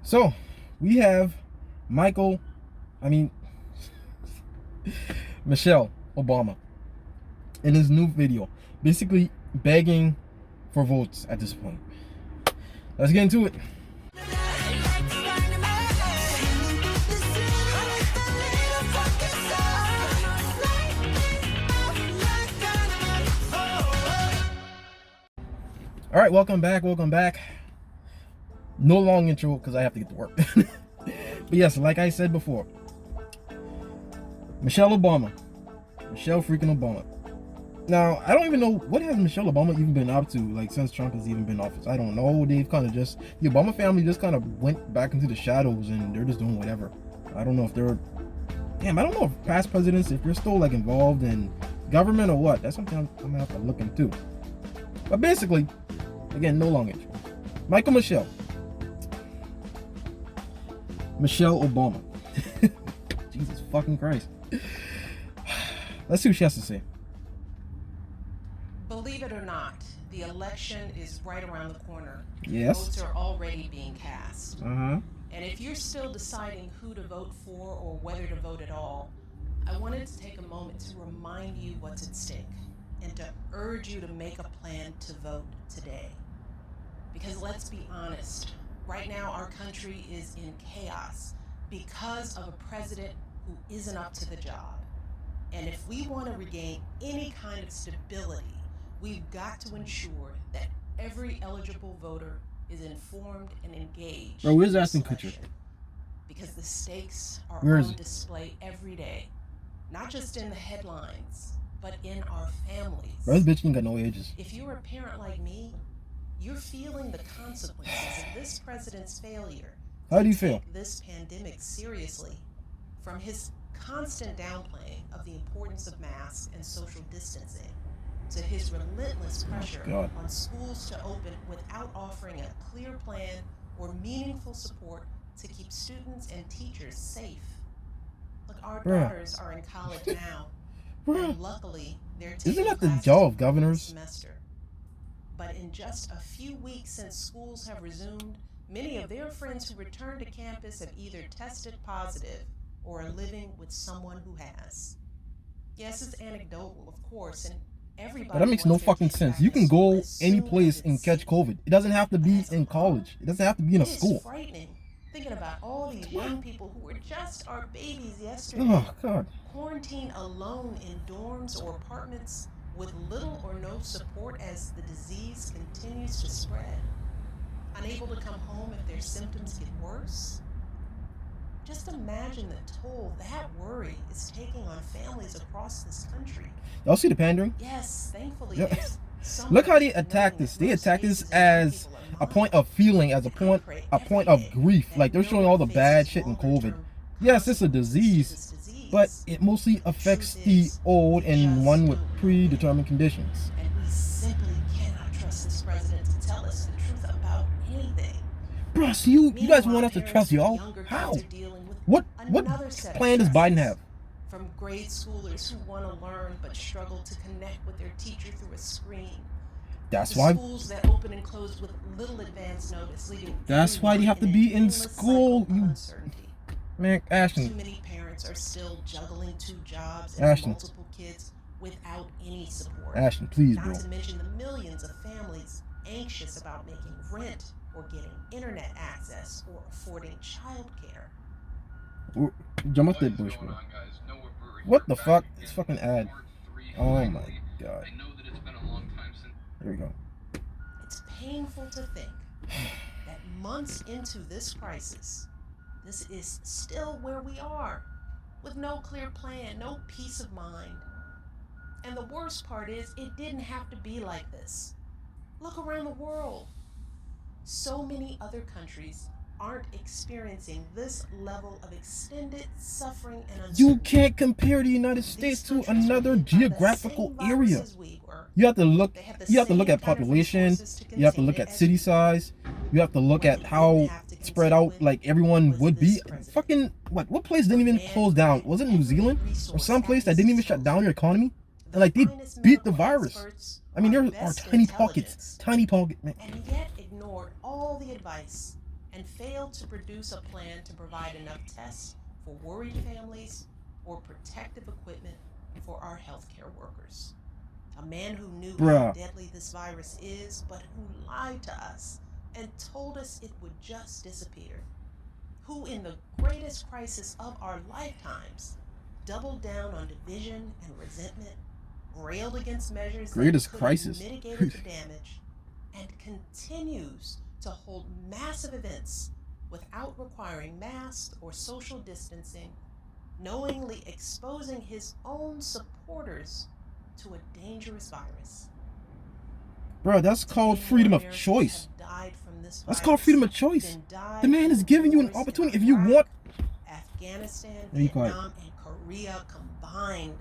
So, we have Michael, I mean, Michelle Obama in his new video, basically begging for votes at this point. Let's get into it. All right, welcome back. No long intro because I have to get to work. But yes, like I said before, Michelle freaking Obama. Now, I don't even know what has Michelle Obama even been up to, like, since Trump has even been in office. I don't know. They've kind of just, the Obama family just kind of went back into the shadows and they're just doing whatever. I don't know if they're, I don't know if past presidents, if they're still like involved in government or what. That's something I'm gonna have to look into. But basically, again, no long intro. Michelle Obama. Jesus fucking Christ. Let's see what she has to say. Believe it or not, the election is right around the corner. Yes. Votes are already being cast. Uh-huh. And if you're still deciding who to vote for or whether to vote at all, I wanted to take a moment to remind you what's at stake and to urge you to make a plan to vote today. Because let's be honest, right now our country is in chaos because of a president who isn't up to the job. And if we want to regain any kind of stability, we've got to ensure that every eligible voter is informed and engaged. Bro, where's Ashton Kutcher? Because the stakes are Where is on he? display every day, not just in the headlines, but in our families. Bro, this bitch ain't got no ages. If you're a parent like me, you're feeling the consequences of this president's failure. How do you feel? Take this pandemic seriously, from his constant downplaying of the importance of masks and social distancing, to his relentless pressure on schools to open without offering a clear plan or meaningful support to keep students and teachers safe. Look, our daughters are in college now, and luckily they're taking Isn't that the classes job of this governors? semester. But in just a few weeks since schools have resumed, many of their friends who returned to campus have either tested positive or are living with someone who has. Yes, it's anecdotal, of course, and everybody. But that makes no fucking sense. You can go any place and catch COVID. It doesn't have to be in college. It doesn't have to be in a school. It's frightening thinking about all these young people who were just our babies yesterday. Oh, God. Quarantined alone in dorms or apartments with little or no support as the disease continues to spread. Unable to come home if their symptoms get worse. Just imagine the toll that worry is taking on families across this country. Y'all see the pandering? Yes, thankfully. Yep. There's Look how they attack this. They attack this as a point of feeling, as a point of grief. Like they're showing all the bad shit in COVID. Yes, it's a disease, but it mostly affects the old and one with predetermined conditions. And we simply cannot trust this president to tell us the truth about anything. Bro, so you guys want us to trust y'all? How? What plan does Biden have? From grade schoolers who want to learn but struggle to connect with their teacher through a screen. That's to why schools that open and close with little advance notice, leaving that's why you have to be in school. You, man, Ashton. Too many parents are still juggling 2 jobs and multiple kids without any support. Ashton, please, bro. Not to mention the millions of families anxious about making rent or getting internet access or affording childcare. Jump up that bush, bro. What the fuck? It's fucking ad. Oh my God. There we go. It's painful to think that months into this crisis, this is still where we are, with no clear plan, no peace of mind. And the worst part is, it didn't have to be like this. Look around the world. So many other countries aren't experiencing this level of extended suffering and uncertainty. You can't compare the United States to another geographical area. You have to look at population, you have to look at city size, you have to look at how spread out like everyone would be. Fucking what place didn't even close down? Was it New Zealand or some place that didn't even shut down their economy? And like they beat the virus. I mean, there are tiny pockets, man. And yet ignored all the advice and failed to produce a plan to provide enough tests for worried families or protective equipment for our healthcare workers. A man who knew how Bruh. deadly this virus is, but who lied to us and told us it would just disappear. Who, in the greatest crisis of our lifetimes, doubled down on division and resentment, railed against measures that Greatest could have crisis. mitigated the damage, and continues to hold massive events without requiring masks or social distancing, knowingly exposing his own supporters to a dangerous virus. Bro, that's called Today, freedom more of Americans choice. have died from this That's called virus freedom of choice. than died The man is from giving you an wars in opportunity. If you Iraq, want, Afghanistan, Let me quiet. Vietnam, and Korea combined.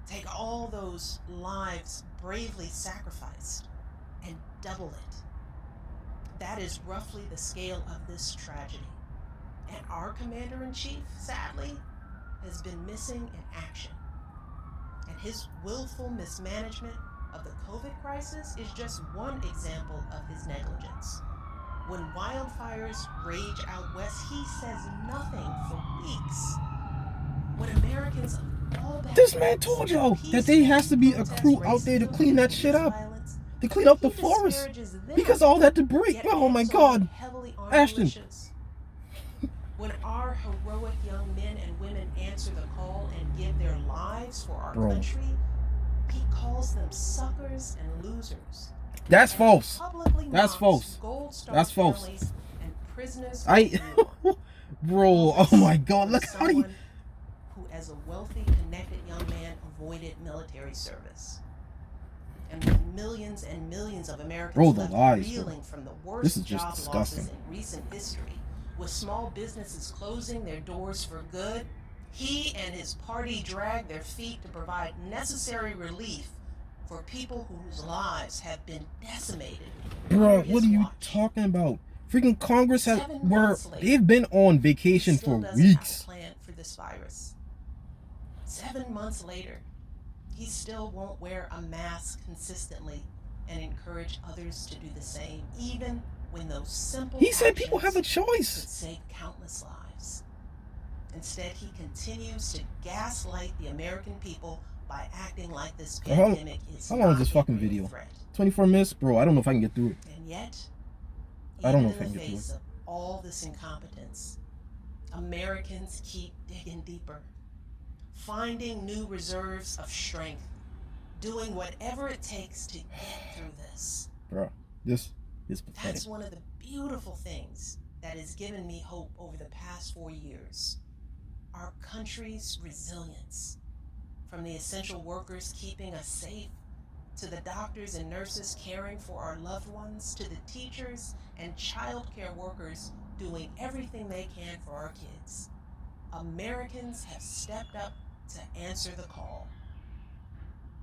Take all those lives bravely sacrificed and double it. That is roughly the scale of this tragedy. And our commander-in-chief, sadly, has been missing in action. And his willful mismanagement of the COVID crisis is just one example of his negligence. When wildfires rage out west, he says nothing for weeks. When Americans of all this man backgrounds told y'all that there has to be a crew out there to clean that shit up. To clean up the forest. Because all that debris. Oh my God. Ashton. When our heroic young men and women answer the call and give their lives for our country, he calls them suckers and losers. That's false. Publicly That's false. Gold Star That's false. families and prisoners Bro, oh my God, look how you... who as a wealthy, connected young man avoided military service. And with millions and millions of Americans Bro, the left lies, reeling bro. from the worst This is just job disgusting. losses in recent history, with small businesses closing their doors for good, he and his party dragged their feet to provide necessary relief for people whose lives have been decimated. Bro, what are you talking about? Freaking Congress they've been on vacation for weeks. Plan for this virus. 7 months later, he still won't wear a mask consistently and encourage others to do the same, even when those simple He said people have a choice. Could save countless lives. Instead, he continues to gaslight the American people by acting like this pandemic is how long is this not a fucking real video? threat. 24 minutes? Bro, I don't know if I can get through it. And yet, I don't know even if I in can the get through face it. of all this incompetence, Americans keep digging deeper, finding new reserves of strength, doing whatever it takes to get through this. Bro, this is pathetic. That's one of the beautiful things that has given me hope over the past 4 years. Our country's resilience, from the essential workers keeping us safe, to the doctors and nurses caring for our loved ones, to the teachers and childcare workers doing everything they can for our kids. Americans have stepped up to answer the call.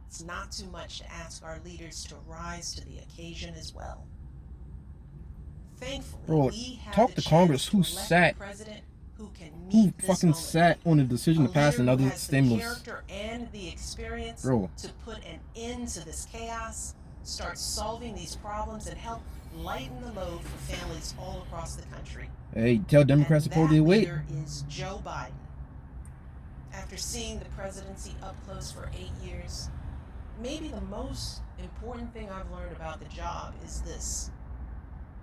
It's not too much to ask our leaders to rise to the occasion as well. Thankfully, Bro, we have talk the to Congress chance who to elect sat, a president who can who meet this fucking moment. sat on the decision A to pass leader who another has the stimulus. character and the experience Bro. to put an end to this chaos, start solving these problems, and help lighten the load for families all across the country. Hey, tell Democrats to pull their weight. That leader is Joe Biden. After seeing the presidency up close for 8 years, maybe the most important thing I've learned about the job is this.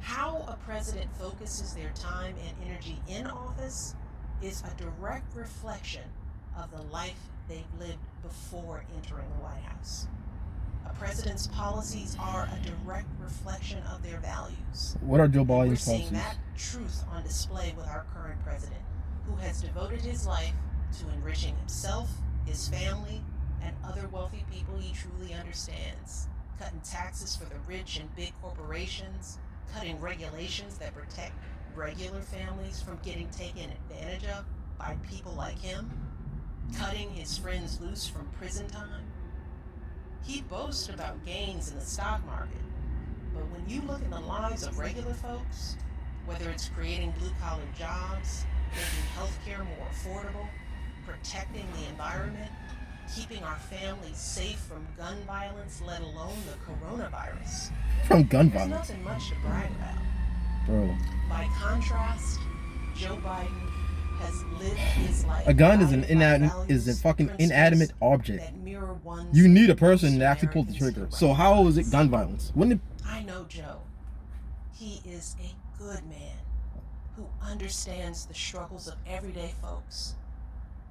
How a president focuses their time and energy in office is a direct reflection of the life they've lived before entering the White House. A president's policies are a direct reflection of their values. What are Joe We're Biden's seeing policies? that truth on display with our current president, who has devoted his life to enriching himself, his family, and other wealthy people he truly understands, cutting taxes for the rich and big corporations, cutting regulations that protect regular families from getting taken advantage of by people like him, cutting his friends loose from prison time. He boasts about gains in the stock market, but when you look at the lives of regular folks, whether it's creating blue-collar jobs, making healthcare more affordable, protecting the environment, keeping our families safe from gun violence, let alone the coronavirus, From gun there's violence. nothing much to brag about. Bro. By contrast, Joe Biden has lived his life. A gun is a fucking inanimate object. You need a person to actually pull the trigger. So how is it gun violence? Wouldn't it? I know Joe. He is a good man who understands the struggles of everyday folks.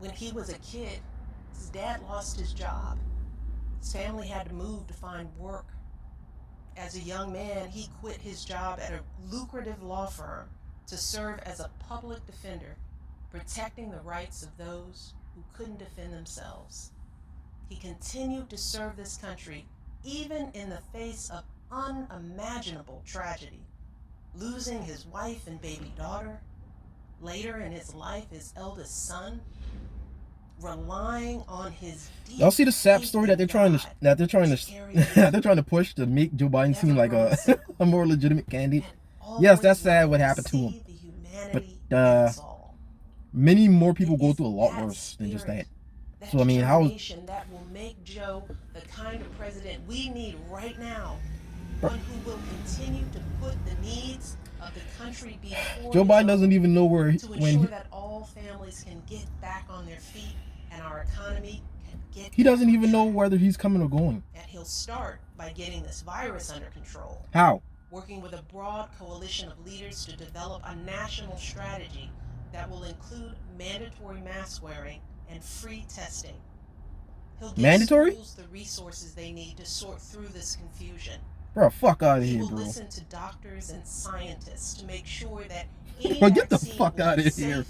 When he was a kid, his dad lost his job. His family had to move to find work. As a young man, he quit his job at a lucrative law firm to serve as a public defender, protecting the rights of those who couldn't defend themselves. He continued to serve this country even in the face of unimaginable tragedy, losing his wife and baby daughter, later in his life his eldest son, relying on his deep Y'all see the sap story that they're trying to they're trying to push to make Joe Biden seem like a more legitimate candidate. Yes, that's sad what happened to him, but many more people go through a lot worse than just that. So I mean, how that will make Joe the kind of president we need right now, one who will continue to put the needs of the country before Joe Biden doesn't even know where to ensure that all families can get back on their feet and our economy can get. He doesn't even know whether he's coming or going. And he'll start by getting this virus under control. How? Working with a broad coalition of leaders to develop a national strategy that will include mandatory mask wearing and free testing. He'll give schools the resources they need to sort through this confusion. Bro, fuck out of he here, will bro. Listen to doctors and scientists to make sure that any bro, get the fuck out of here.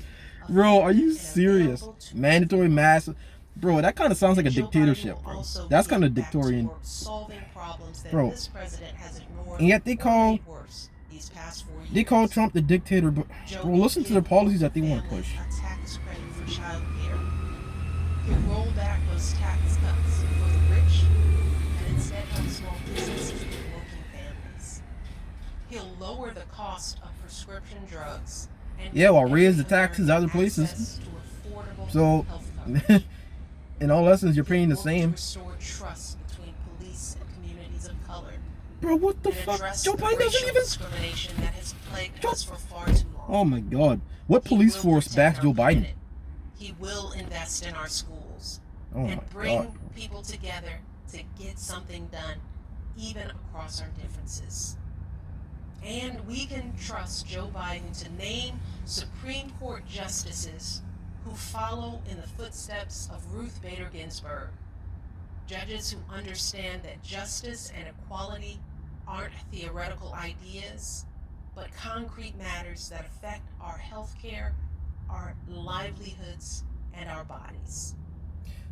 Bro, are you serious? Mandatory mask. Bro, that kind of sounds like a dictatorship, bro. That's kind of dictatorial. Bro, and yet they call Trump the dictator, but bro, listen to the policies that they want to push. He'll roll back those tax cuts for the rich and instead help small businesses and working families. He'll lower the cost of prescription drugs and while raise the taxes other places. So, in all essence, you're paying the same. Restore trust between police and communities of color. Bro, what the fuck? Joe Biden doesn't even. Discrimination that has plagued us for far too long. Oh my God! What police force backs Joe Biden? He will invest in our schools and bring people together to get something done, even across our differences. And we can trust Joe Biden to name Supreme Court justices who follow in the footsteps of Ruth Bader Ginsburg. Judges who understand that justice and equality aren't theoretical ideas, but concrete matters that affect our health care, our livelihoods, and our bodies.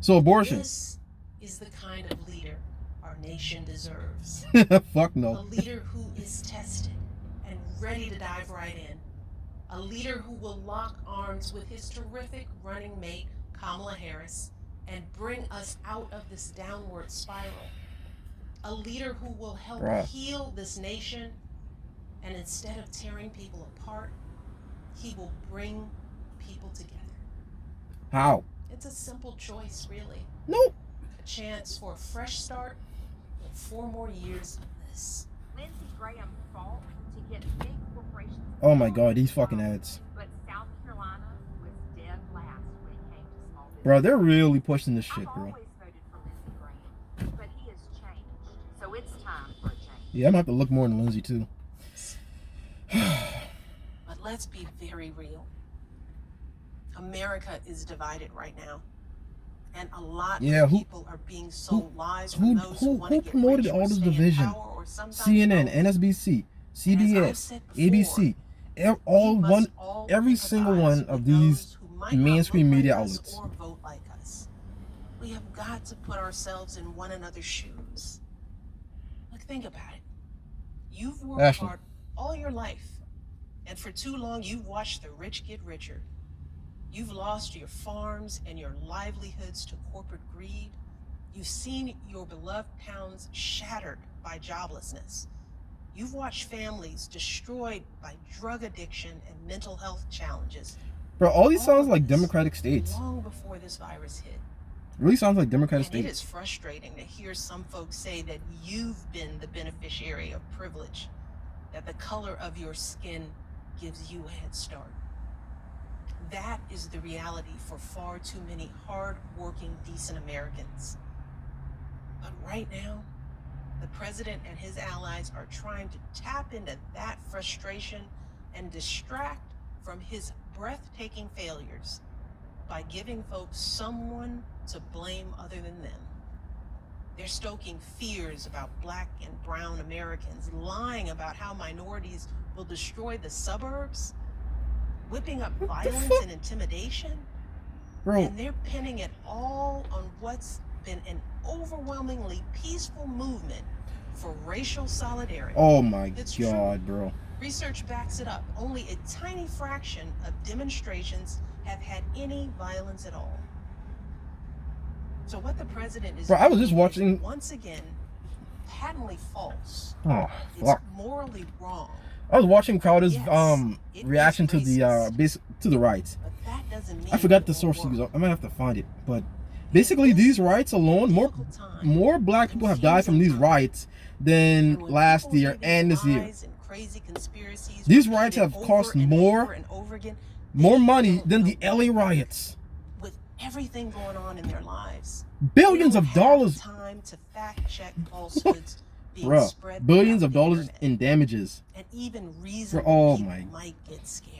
So abortion. This is the kind of leader our nation deserves. Fuck no. A leader who is tested and ready to dive right in. A leader who will lock arms with his terrific running mate, Kamala Harris, and bring us out of this downward spiral. A leader who will help heal this nation, and instead of tearing people apart, he will bring people together. How? It's a simple choice, really. Nope. A chance for a fresh start and 4 more years of this. Lindsey Graham fought to get big corporations. Oh my God, these fucking ads. But South Carolina was dead last when it came to small business. Bro, they're really pushing this shit, bro. I've always voted for Lindsey Graham, but he has changed. So it's time for a change. Yeah, I'm gonna have to look more into Lindsey too. But let's be very real. America is divided right now, and a lot of people are being sold lies from those who want to get promoted rich all or this stay in division? power, or sometimes CNN, both. NSBC, And as I've CBS, said before, ABC, every single one of these mainstream media outlets. Or vote like us. We have got to put ourselves in one another's shoes. Look, think about it. You've worked hard all your life, and for too long you've watched the rich get richer. You've lost your farms and your livelihoods to corporate greed. You've seen your beloved towns shattered by joblessness. You've watched families destroyed by drug addiction and mental health challenges. Bro, all these sounds like democratic states. Long before this virus hit. Really sounds like democratic And it states. is frustrating to hear some folks say that you've been the beneficiary of privilege, that the color of your skin gives you a head start. That is the reality for far too many hard-working, decent Americans. But right now, the president and his allies are trying to tap into that frustration and distract from his breathtaking failures by giving folks someone to blame other than them. They're stoking fears about Black and brown Americans, lying about how minorities will destroy the suburbs, whipping up violence and intimidation. Bro, And they're pinning it all on what's been an overwhelmingly peaceful movement for racial solidarity. oh my It's God, bro. Research backs it up. Only a tiny fraction of demonstrations have had any violence at all. So what the president is Bro, I was just doing is, watching. once again, patently false. Oh, It's fuck. morally wrong. I was watching Crowder's Yes, it reaction is to the racist. to the riots. But that doesn't mean I forgot it the won't source to use. work. I might have to find it. But basically, these riots alone, more Black people have died from these riots than And when last people year hear these and this year. lies and crazy conspiracies These riots repeated have cost over and more- over and over again, More they money don't than know. the LA riots. With everything going on in their lives, Billions they of don't have dollars. time to fact check falsehoods being Bruh, spread billions of throughout the dollars internet. in damages. And even reasonable oh people my- might get scared.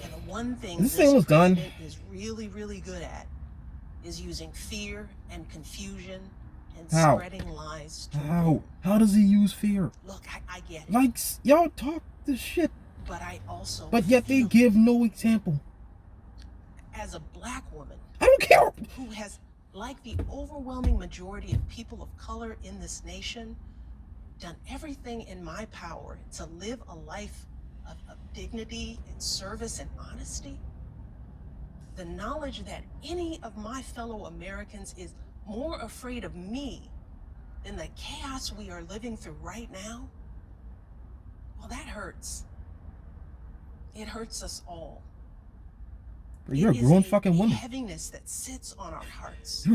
And the one thing This this thing was done. president is really, really good at is using fear and confusion and How? spreading lies to How? win. How does he use fear? Look, I get it, Like, y'all talk this shit, but I also but yet they feel give no example. as a Black woman I don't care. who has, like the overwhelming majority of people of color in this nation, done everything in my power to live a life of dignity and service and honesty. The knowledge that any of my fellow Americans is more afraid of me than the chaos we are living through right now, well, that hurts. It hurts us all. Bro, you're a It is grown fucking woman. heaviness that sits on our hearts.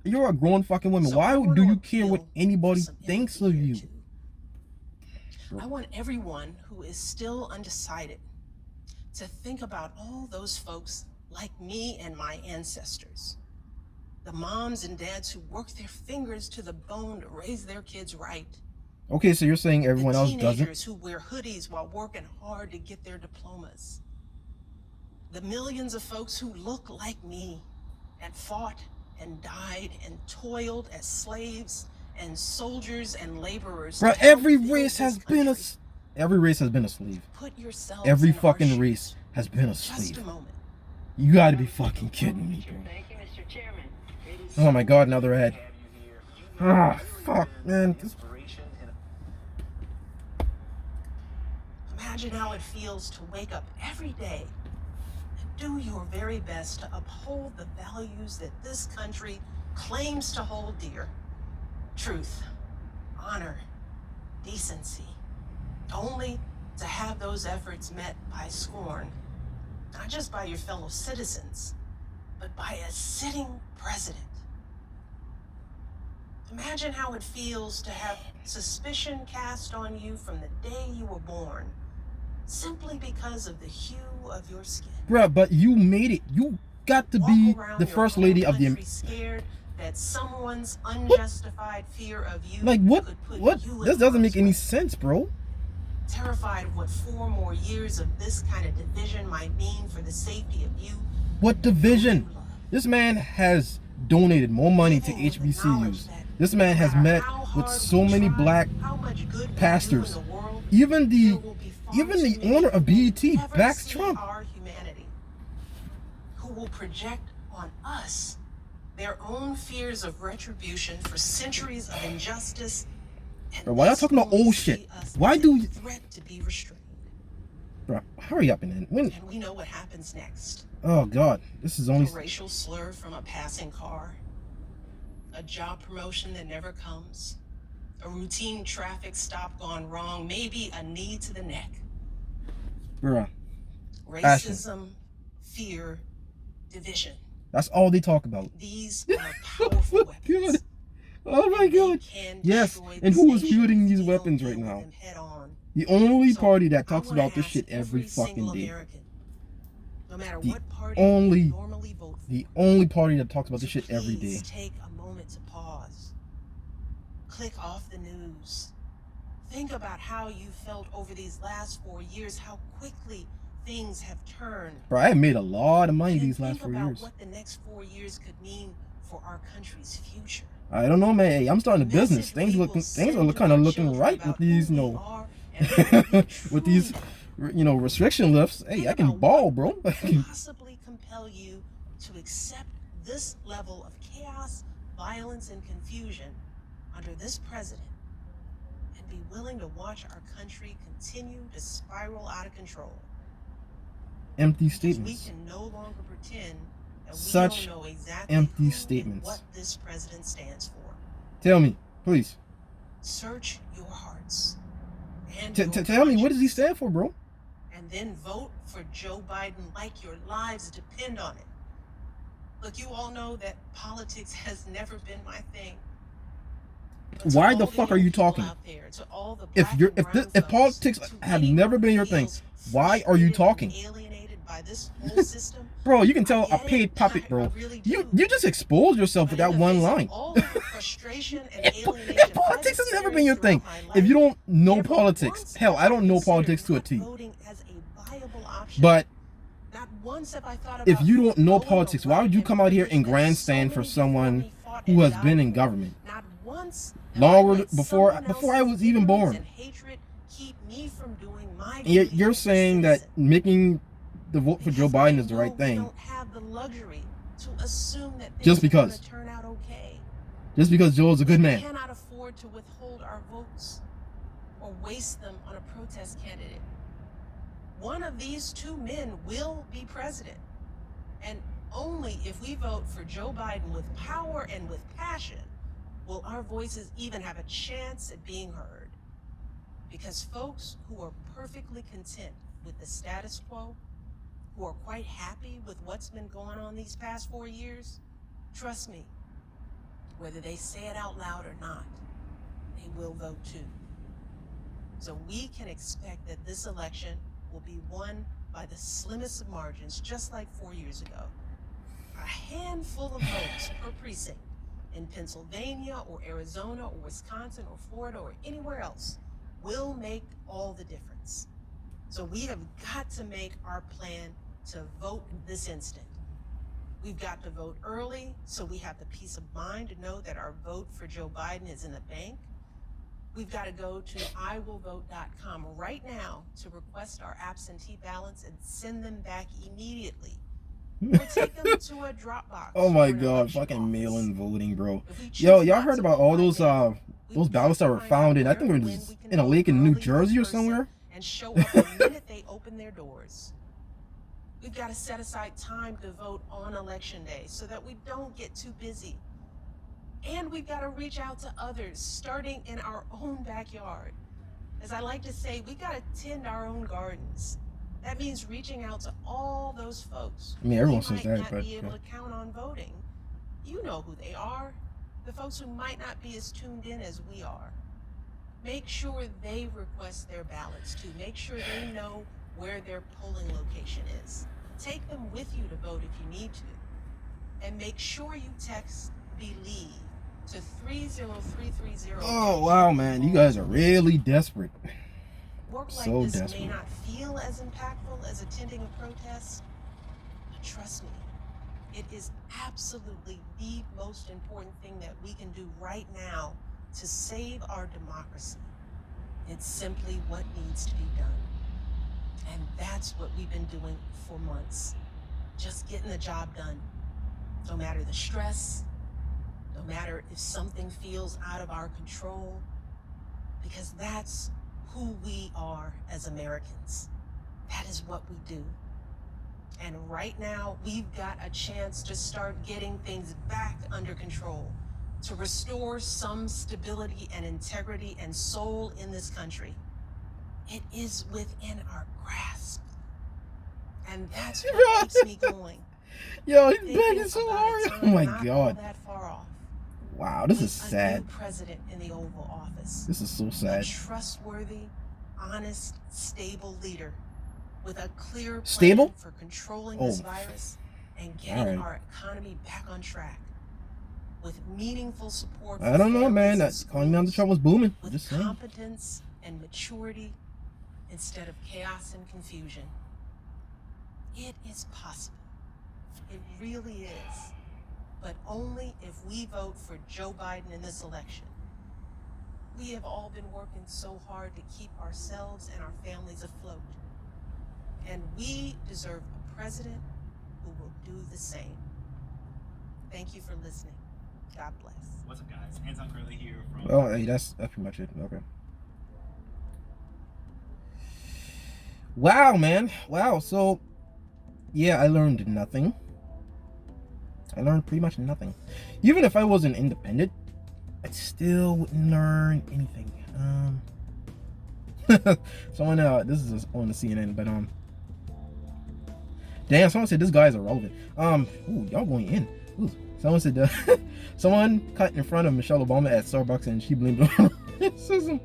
You're a grown fucking woman. So Why I want do to you care what appeal anybody for some thinks empathy of here, you? too. I want everyone who is still undecided to think about all those folks like me and my ancestors. The moms and dads who work their fingers to the bone to raise their kids right. Okay, so you're saying everyone The else teenagers doesn't? who wear hoodies while working hard to get their diplomas. The millions of folks who look like me and fought and died and toiled as slaves and soldiers and laborers. Bro, to help every build race this has been a country. every race has been a slave. Put yourselves Every in our fucking shoes. race has been a Just slave. a moment. You gotta be fucking kidding me, bro. Thank you, Mr. Chairman. Oh my God, now they're ahead. Ah, fuck, man. Imagine how it feels to wake up every day and do your very best to uphold the values that this country claims to hold dear. Truth, honor, decency. Only to have those efforts met by scorn, not just by your fellow citizens, but by a sitting president. Imagine how it feels to have suspicion cast on you from the day you were born, simply because of the hue of your skin. Bruh, but you made it. You got to Walk be around the your first home lady of the. country scared that someone's unjustified fear of you Like, what? could put What? you in This doesn't make harm's any way. sense, bro. Terrified of what 4 more years of this kind of division might mean for the safety of you. What division? This man has donated more money to Living with the knowledge HBCUs. that This man no has matter met how with hard so we many try, black how much good we do pastors. in the world, Even there the will be far even too the many owner of who will BET never backs see Trump. our humanity, who will project on us their own fears of retribution for centuries of injustice. And Bro, why y'all thus talking about only old see shit? us Why as do a you- threat to be restrained? Bro, hurry up and then when. And we know what happens next. Oh God, this is A only. racial slur from a passing car, a job promotion that never comes, a routine traffic stop gone wrong, maybe a knee to the neck. Bruh, Racism, fear, division. that's all they talk about. These are powerful weapons. God. Oh my and they God. can Yes, destroy and this who is nation wielding if these we don't weapons deal right with now? them head on The only So, party that I talks wanna about this ask shit every every fucking single day. American, no matter The what party only- you normally vote for, The only party that talks about to this shit every day. please take a moment to pause. Click off the news. Think about how you felt over these last 4 years, how quickly things have turned. Bro, I have made a lot of money And then these last think 4 about years. what the next 4 years could mean for our country's future. I don't know, man. Hey, I'm starting a The business. message we will Things send are to kind our of looking children right about with these, who you we know, are and who we with these, truly you know, restriction lifts. Hey, Think I can about ball, what bro. I could can. possibly compel you to accept this level of chaos, violence, and confusion under this president and be willing to watch our country continue to spiral out of control. Empty Because we statements. can no longer pretend that Such we don't know exactly empty who statements. and what this president stands for. Tell me, please. Search your hearts and Tell me, what does he stand for, bro? and then vote for Joe Biden like your lives depend on it. Look, you all know that politics has never been my thing. But to Why all the fuck are young you people talking? out there, to all the If black you're and if brown this, if folks, politics to have anyone never been who your thing, feels why are you frustrated talking? and alienated by this whole system, Bro, you can tell I a get paid it. puppet, I bro. really You do. just exposed yourself with But in that the one face of line. all of the frustration and If alienation politics I've has never been your thing, experienced throughout my if you life, don't know never politics, once hell, have I don't know considered politics to a not T. voting as a viable option. But Not once have I thought if about you don't know going politics, the why would you right come out here and and privilege that grandstand so for many before someone me fought who and has died been in for? government Not once have I longer let before someone I else's was even ignorance born? and hatred keep me from doing my And duty you're as a saying that citizen. making the vote for Joe Because I Biden is the know right we thing don't have the luxury to assume that Just things are going because. to turn out okay. just because Joe's a good We man. cannot afford to withhold our votes or waste them on a protest candidate. One of these two men will be president. And only if we vote for Joe Biden with power and with passion will our voices even have a chance at being heard. Because folks who are perfectly content with the status quo, who are quite happy with what's been going on these past 4 years, trust me, whether they say it out loud or not, they will vote too. So we can expect that this election will be won by the slimmest of margins, just like 4 years ago. A handful of votes per precinct in Pennsylvania or Arizona or Wisconsin or Florida or anywhere else will make all the difference. So we have got to make our plan to vote this instant. We've got to vote early so we have the peace of mind to know that our vote for Joe Biden is in the bank. We've got to go to iwillvote.com right now to request our absentee ballots and send them back immediately. Or take them to a Dropbox. Oh my or an god, election fucking office. mail-in voting, bro. If we choose Yo, y'all not heard to about vote all by those mail, we've those got ballots to that were find found out in, I think where it and was when we can in a vote lake in New early, Jersey in or person, somewhere. and show up the minute they open their doors. We've got to set aside time to vote on election day so that we don't get too busy. And we've got to reach out to others, starting in our own backyard. As I like to say, we've got to tend our own gardens. That means reaching out to all those folks I mean, who everyone we says might that, not but be able to count on voting. You know who they are, the folks who might not be as tuned in as we are. Make sure they request their ballots too. Make sure they know where their polling location is. Take them with you to vote if you need to. And make sure you text BELIEVE to 30330. Oh wow, man, you guys are really desperate. Work like So this desperate. may not feel as impactful as attending a protest, but trust me, it is absolutely the most important thing that we can do right now to save our democracy. It's simply what needs to be done. And that's what we've been doing for months. Just getting the job done. No matter the stress, no matter if something feels out of our control, because that's who we are as Americans. That is what we do. And right now, we've got a chance to start getting things back under control, to restore some stability and integrity and soul in this country. It is within our grasp. And that's what keeps me going. Yo, he's Thinking begging so about a hard. time Oh my not all god. that far off, Wow, this is with a sad. new president in the Oval Office. This is so A sad. trustworthy, honest, stable leader with a clear plan Stable? for controlling Oh. this virus and getting Alright. our economy back on track. With meaningful support for I don't know, man. families That and economy on the schools, Trump was booming. with Just saying. competence and maturity instead of chaos and confusion. It is possible. It really is. But only if we vote for Joe Biden in this election. We have all been working so hard to keep ourselves and our families afloat. And we deserve a president who will do the same. Thank you for listening. God bless. What's up, guys? Hands-on Curly here from... Oh, hey, that's pretty much it. Okay. Wow, man. Wow. So, yeah, I learned nothing. I learned pretty much nothing. Even if I wasn't independent, I still wouldn't learn anything. Someone, this is on the CNN, but damn, someone said this guy is irrelevant. Ooh, y'all going in. Ooh, someone said someone cut in front of Michelle Obama at Starbucks and she blamed it on racism.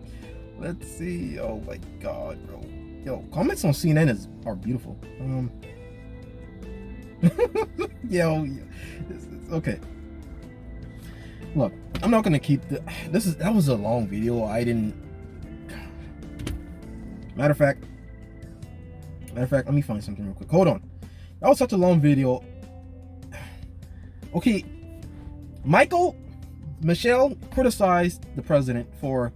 Let's see. Oh my God, bro. Yo, comments on CNN are beautiful. Yo, okay. Look, I'm not gonna keep that was a long video. I didn't. Matter of fact, let me find something real quick. Hold on. That was such a long video. Okay, Michelle criticized the president for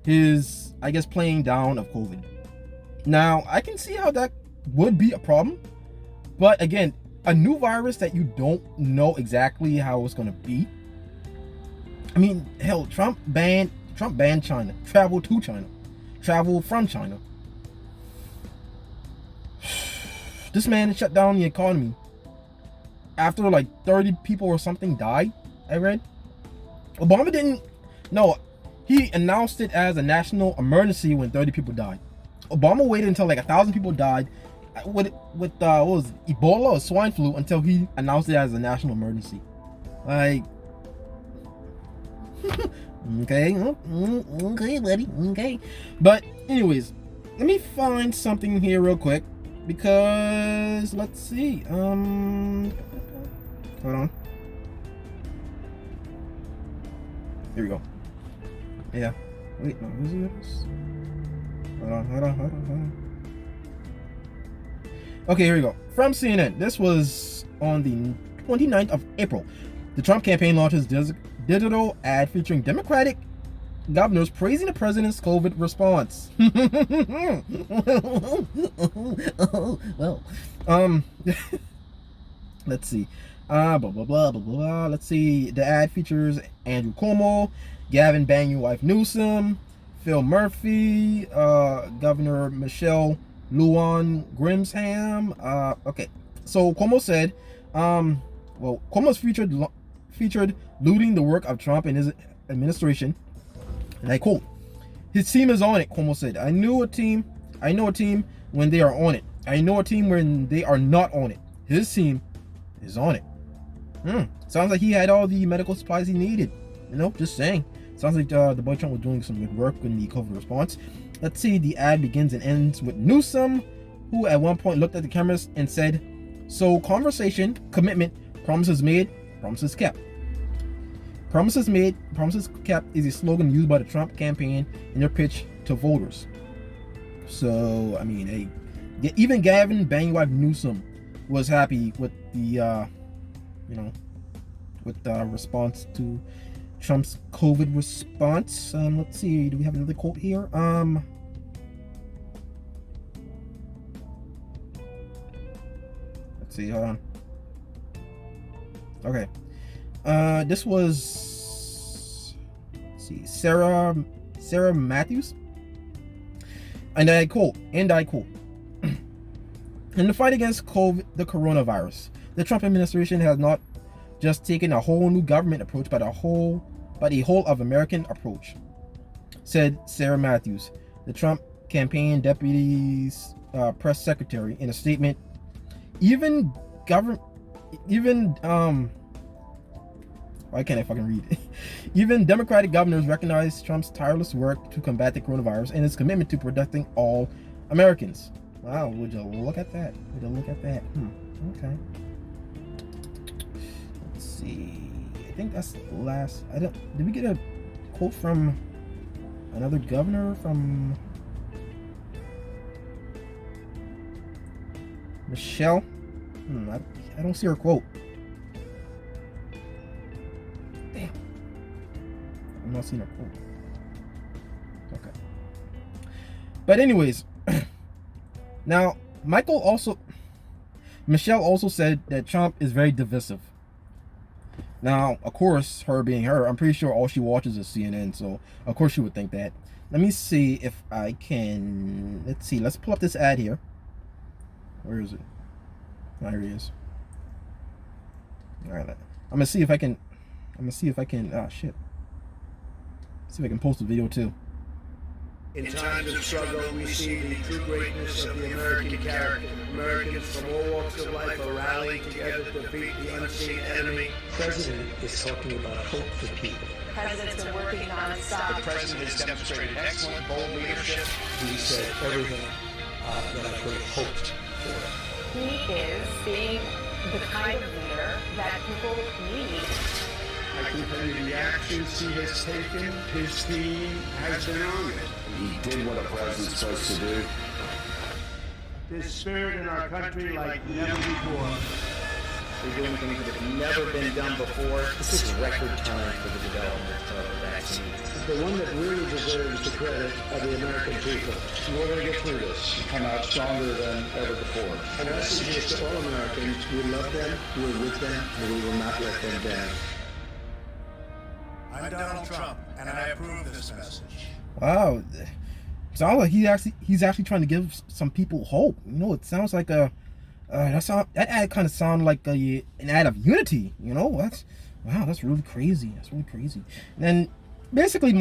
his, I guess, playing down of COVID. Now, I can see how that would be a problem, but again, a new virus that you don't know exactly how it's gonna be. I mean, hell, Trump banned China, travel to China, travel from China. This man shut down the economy after like 30 people or something died. I read. Obama didn't. No, he announced it as a national emergency when 30 people died. Obama waited until like 1,000 people died with what was it, Ebola or swine flu until he announced it as a national emergency. Like, okay, buddy, okay. But anyways, let me find something here real quick because let's see. Hold on. Here we go. Yeah. Wait, no, who's this? Hold on. Okay, here we go. From CNN. This was on the 29th of April. The Trump campaign launches digital ad featuring Democratic governors praising the president's COVID response. Well, let's see. Blah blah blah blah blah. Let's see. The ad features Andrew Cuomo, Gavin Bang, wife Newsom, Phil Murphy, Governor Michelle Lujan Grimsham. Okay, so Cuomo said, Cuomo's featured looting the work of Trump and his administration, and I quote, "His team is on it." Cuomo said, I know a team when they are on it. I know a team when they are not on it. His team is on it." Sounds like he had all the medical supplies he needed. You know, just saying. Sounds like the boy Trump was doing some good work in the COVID response. Let's see, the ad begins and ends with Newsom, who at one point looked at the cameras and said, "So conversation, commitment, promises made, promises kept." Promises made, promises kept is a slogan used by the Trump campaign in their pitch to voters. So, I mean, hey, even Gavin Bang, wife Newsom was happy with the, with the response to Trump's COVID response. Let's see, do we have another quote here? Let's see, hold on. Okay. This was, let's see, Sarah Matthews. And I quote, In the fight against COVID, the coronavirus, the Trump administration has not just taken a whole new government approach, but a whole of American approach, said Sarah Matthews, the Trump campaign deputy's press secretary, in a statement. Why can't I fucking read? Even Democratic governors recognize Trump's tireless work to combat the coronavirus and his commitment to protecting all Americans. Wow, would you look at that? Would you look at that? Okay. Let's see. I think that's the last. Did we get a quote from another governor from Michelle? I don't see her quote. Damn. I'm not seeing her quote. Okay. But anyways, now Michelle also said that Trump is very divisive. Now, of course, her being her, I'm pretty sure all she watches is CNN, so of course she would think that. Let me see if I can. Let's see. Let's pull up this ad here. Where is it? Oh, here he is. All right. I'm gonna see if I can. Ah, shit. See if I can post a video too. In times of struggle, we see the true greatness of the American character. Americans from all walks of life are rallying together to defeat the unseen enemy. The president is talking about hope for people. The president's been working nonstop. The president has demonstrated excellent, bold leadership. He said everything that I could have hoped for. He is being the kind of leader that people need. I can tell you the actions he has taken, his team has been on it. He did what a president's supposed to do. There's spirit in our country like never before. We're doing things that have never been done before. This is record time for the development of the vaccine. The one that really deserves the credit of the American people. We're going to get through this and come out stronger than ever before. And our message is to all Americans, we love them, we're with them, and we will not let them down. I'm Donald Trump, and I approve this message. Wow, sounds like he's actually trying to give some people hope. You know, it sounds like that ad kind of sound like an ad of unity. You know, that's really crazy. That's really crazy. And then basically,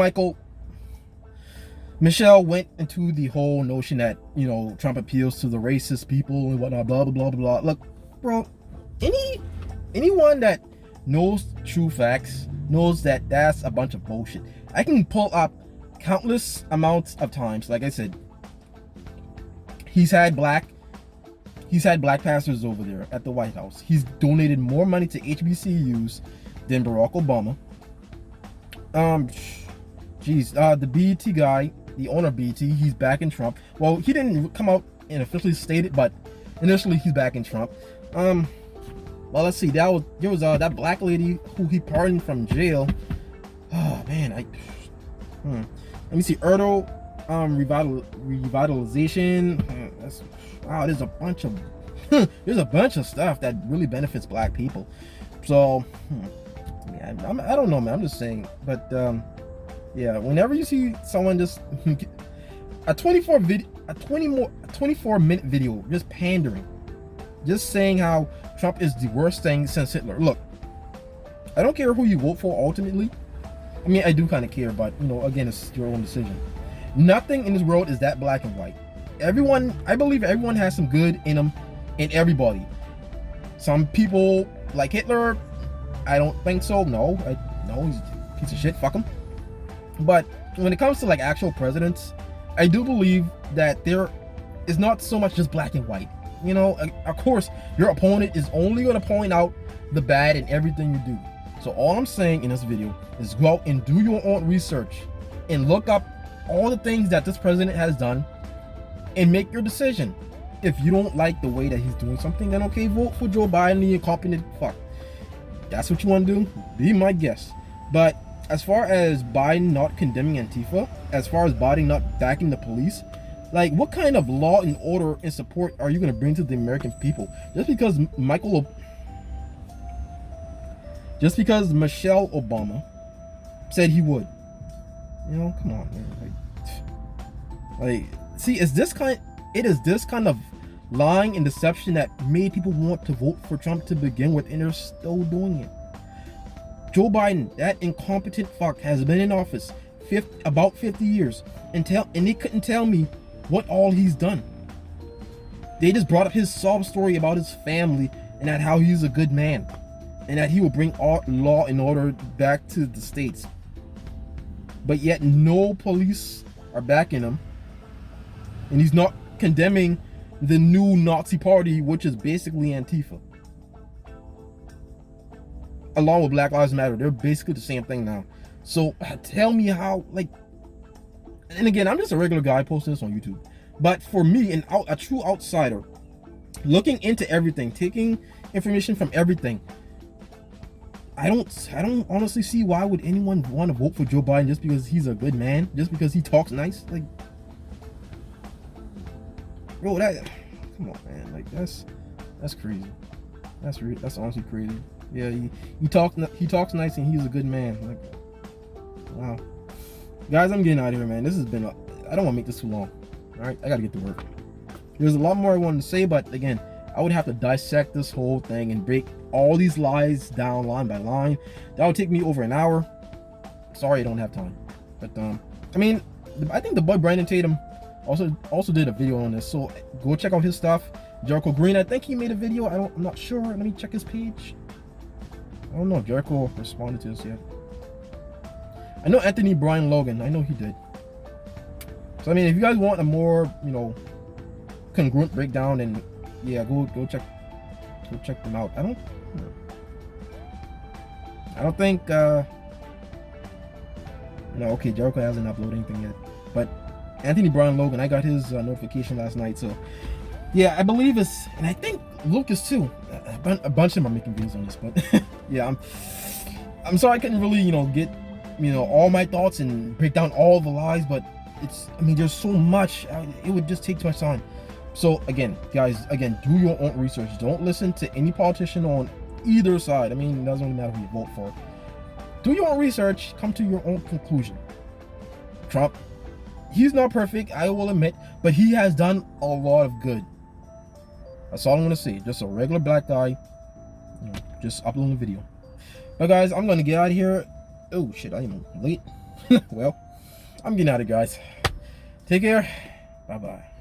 Michelle went into the whole notion that, you know, Trump appeals to the racist people and whatnot, blah blah blah blah blah. Look, bro, anyone that knows true facts knows that that's a bunch of bullshit. I can pull up countless amounts of times, like I said, he's had black pastors over there at the White House. He's donated more money to HBCUs than Barack Obama. The BET guy, the owner of BET, he's backing Trump. Well, he didn't come out and officially state it, but initially he's backing Trump. Well, let's see. There was that black lady who he pardoned from jail. Oh man, let me see. Erdo, revitalization. Wow, there's a bunch of stuff that really benefits black people. So, I don't know, man. I'm just saying. But yeah, whenever you see someone just a 24-minute video just pandering, just saying how Trump is the worst thing since Hitler. Look, I don't care who you vote for ultimately. I mean, I do kind of care, but, you know, again, it's your own decision. Nothing in this world is that black and white. I believe everyone has some good in them, in everybody. Some people, like Hitler, I don't think so. No, he's a piece of shit. Fuck him. But when it comes to like actual presidents, I do believe that there is not so much just black and white. You know, of course, your opponent is only going to point out the bad in everything you do. So all I'm saying in this video is go out and do your own research and look up all the things that this president has done and make your decision. If you don't like the way that he's doing something, then okay, vote for Joe Biden, the incompetent fuck. That's what you want to do? Be my guest. But as far as Biden not condemning Antifa, as far as Biden not backing the police, like, what kind of law and order and support are you going to bring to the American people? Just because Michelle Obama said he would. You know, come on, man. Like, see, it is this kind of lying and deception that made people want to vote for Trump to begin with, and they're still doing it. Joe Biden, that incompetent fuck, has been in office about 50 years, and they couldn't tell me what all he's done. They just brought up his sob story about his family and that how he's a good man. and that he will bring law and order back to the states. But yet no police are backing him, and he's not condemning the new Nazi party, which is basically Antifa, along with Black Lives Matter. They're basically the same thing now. So tell me how, like, and again, I'm just a regular guy posting this on YouTube, but for me, a true outsider looking into everything, taking information from everything, I don't honestly see why would anyone want to vote for Joe Biden just because he's a good man, just because he talks nice. Like, bro, come on, man, like that's crazy. That's honestly crazy. Yeah, he talks nice and he's a good man. Like, wow, guys, I'm getting out of here, man. This has been I don't want to make this too long. All right, I gotta get to work. There's a lot more I wanted to say, but again, I would have to dissect this whole thing and break all these lies down line by line. That would take me over an hour. Sorry, I don't have time. But I mean, I think the boy Brandon Tatum also did a video on this, so go check out his stuff. Jericho Green, I think he made a video. I'm not sure. Let me check his page. I don't know if Jericho responded to this yet. I know Anthony Brian Logan. I know he did. So I mean, if you guys want a more, congruent breakdown, and yeah, go check them out. I don't think okay, Jericho hasn't uploaded anything yet, but Anthony Brian Logan, I got his notification last night, so yeah, I believe it's, and I think Lucas too. A bunch of them are making videos on this, but yeah, I'm sorry I couldn't really get all my thoughts and break down all the lies, but there's so much, it would just take too much time. So again, guys, do your own research. Don't listen to any politician on either side. It doesn't really matter who you vote for. Do your own research, come to your own conclusion. Trump, he's not perfect, I will admit, but he has done a lot of good. That's all I'm gonna say. Just a regular black guy, just uploading a video. But guys, I'm gonna get out of here. Oh shit, I am late. Well, I'm getting out of here, guys. Take care. Bye bye.